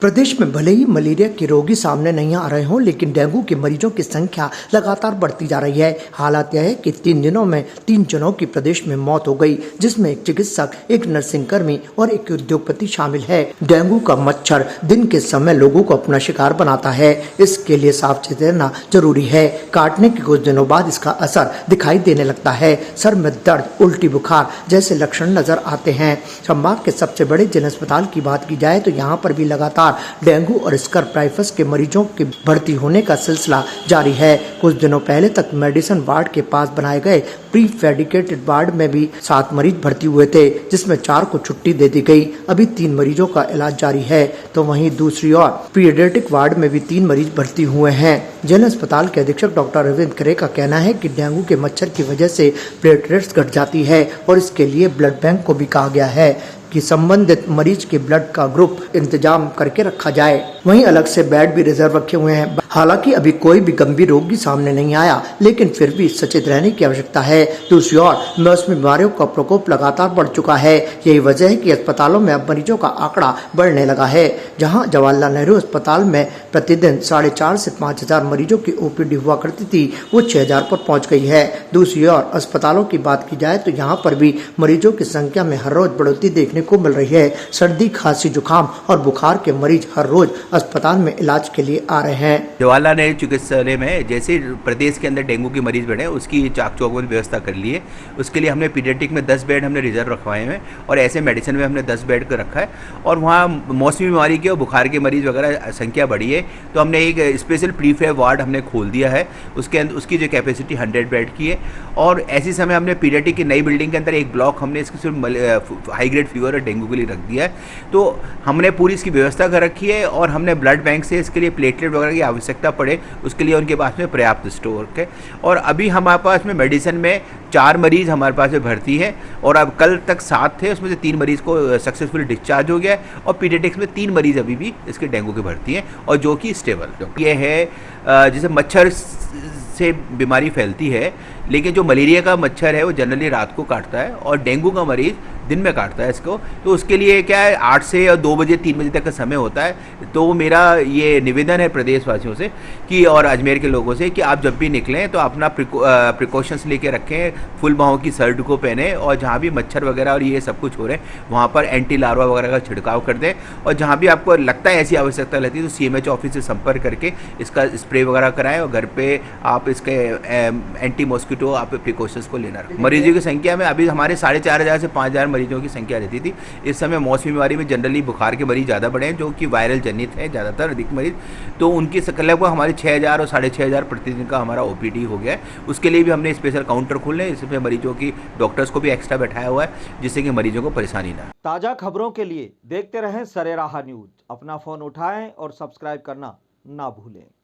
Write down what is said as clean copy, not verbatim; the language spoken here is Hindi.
प्रदेश में भले ही मलेरिया के रोगी सामने नहीं आ रहे हों, लेकिन डेंगू के मरीजों की संख्या लगातार बढ़ती जा रही है। हालात यह है कि 3 दिनों में 3 जनों की प्रदेश में मौत हो गई, जिसमें एक चिकित्सक, एक नर्सिंग कर्मी और एक उद्योगपति शामिल है। डेंगू का मच्छर दिन के समय लोगों को अपना शिकार बनाता है। इसके लिए सावचेत रहना जरूरी है। काटने के कुछ दिनों बाद इसका असर दिखाई देने लगता है। सर में दर्द, उल्टी, बुखार जैसे लक्षण नजर आते हैं। संभाग के सबसे बड़े जिला अस्पताल की बात की जाए तो यहाँ पर भी लगातार डेंगू और स्कर्ब टाइफस के मरीजों के भर्ती होने का सिलसिला जारी है। कुछ दिनों पहले तक मेडिसिन वार्ड के पास बनाए गए प्री फेडिकेटेड वार्ड में भी 7 मरीज भर्ती हुए थे, जिसमें 4 को छुट्टी दे दी गई। अभी 3 मरीजों का इलाज जारी है, तो वहीं दूसरी ओर पीडियाट्रिक वार्ड में भी 3 मरीज भर्ती हुए हैं। जिला अस्पताल के अधीक्षक डॉक्टर अरविंद खरे का कहना है कि डेंगू के मच्छर की वजह से प्लेटलेट्स घट जाती है और इसके लिए ब्लड बैंक को भी कहा गया है कि संबंधित मरीज के ब्लड का ग्रुप इंतजाम करके रखा जाए। वहीं अलग से बेड भी रिजर्व रखे हुए हैं। हालांकि अभी कोई भी गंभीर रोगी सामने नहीं आया, लेकिन फिर भी सचेत रहने की आवश्यकता है। दूसरी ओर मौसमी बीमारियों का प्रकोप लगातार बढ़ चुका है। यही वजह है कि अस्पतालों में अब मरीजों का आंकड़ा बढ़ने लगा है। जहां जवाहरलाल नेहरू अस्पताल में प्रतिदिन 4,500 से 5,000 मरीजों की ओपीडी हुआ करती थी, वो 6,000 पर पहुंच गई है। दूसरी ओर अस्पतालों की बात की जाए तो यहाँ पर भी मरीजों की संख्या में हर रोज बढ़ोतरी देखने को मिल रही है। सर्दी, खांसी, जुकाम और बुखार के मरीज हर रोज अस्पताल में इलाज के लिए आ रहे हैं। जवाहरलाल नेहरू चिकित्सालय में जैसे प्रदेश के अंदर डेंगू के मरीज बढ़े, उसकी चाक चौबंद व्यवस्था कर ली है। उसके लिए हमने पीडियाट्रिक में 10 बेड हमने रिजर्व रखवाए हैं और ऐसे मेडिसिन में हमने 10 बेड को रखा है। और वहाँ मौसमी बीमारी के और बुखार के मरीज वगैरह संख्या बढ़ी है, तो हमने एक स्पेशल प्रीफेब वार्ड हमने खोल दिया है। उसके अंदर उसकी जो कैपेसिटी 100 बेड की है। और ऐसी समय हमने पीडियाट्रिक की नई बिल्डिंग के अंदर एक ब्लॉक हमने इसकी सिर्फ हाई ग्रेड फीवर और डेंगू के लिए रख दिया है। तो हमने पूरी इसकी व्यवस्था कर रखी है और हमने ब्लड बैंक से इसके लिए प्लेटलेट वगैरह की आवश्यकता पड़े उसके लिए उनके पास में पर्याप्त स्टोर है। और अभी हमारे पास में मेडिसिन में 4 मरीज हमारे पास में भर्ती है और अब कल तक 7 थे, उसमें से 3 मरीज को सक्सेसफुली डिस्चार्ज हो गया है। और पीडियाट्रिक्स में 3 मरीज अभी भी इसके डेंगू के भर्ती हैं और जो कि स्टेबल। ये है जैसे मच्छर से बीमारी फैलती है, लेकिन जो मलेरिया का मच्छर है वो जनरली रात को काटता है और डेंगू का मरीज दिन में काटता है इसको। तो उसके लिए क्या है, 8 से 2 बजे 3 बजे तक का समय होता है। तो मेरा ये निवेदन है प्रदेशवासियों से कि और अजमेर के लोगों से कि आप जब भी निकलें तो अपना प्रिकॉशंस लेके रखें, फुल बाहों की शर्ट को पहने और जहाँ भी मच्छर वगैरह और ये सब कुछ हो रहे हैं वहाँ पर एंटी लार्वा वगैरह का छिड़काव कर दें। और जहाँ भी आपको लगता है ऐसी आवश्यकता रहती है तो CMH ऑफिस से संपर्क करके इसका स्प्रे वगैरह कराएं और घर पे आप इसके एंटी मॉस्किटो आप प्रिकॉशंस को लेना रखें। मरीजों की संख्या में अभी हमारे 4,500 से 5,000 मरीजों की संख्या रहती थी। इस समय मौसमी बीमारी में जनरली बुखार के मरीज ज़्यादा बढ़े हैं, जो कि वायरल जनित है ज़्यादातर अधिक मरीज। तो उनकी लगभग हमारे 6,000 और 6,500 प्रतिदिन का हमारा OPD हो गया है। उसके लिए भी हमने स्पेशल काउंटर खोले हैं। इसमें मरीजों की डॉक्टर्स को भी एक्स्ट्रा बैठाया हुआ है, जिससे कि मरीजों को परेशानी ना। ताज़ा खबरों के लिए देखते रहें सरेराह न्यूज। अपना फ़ोन उठाएं और सब्सक्राइब करना ना भूलें।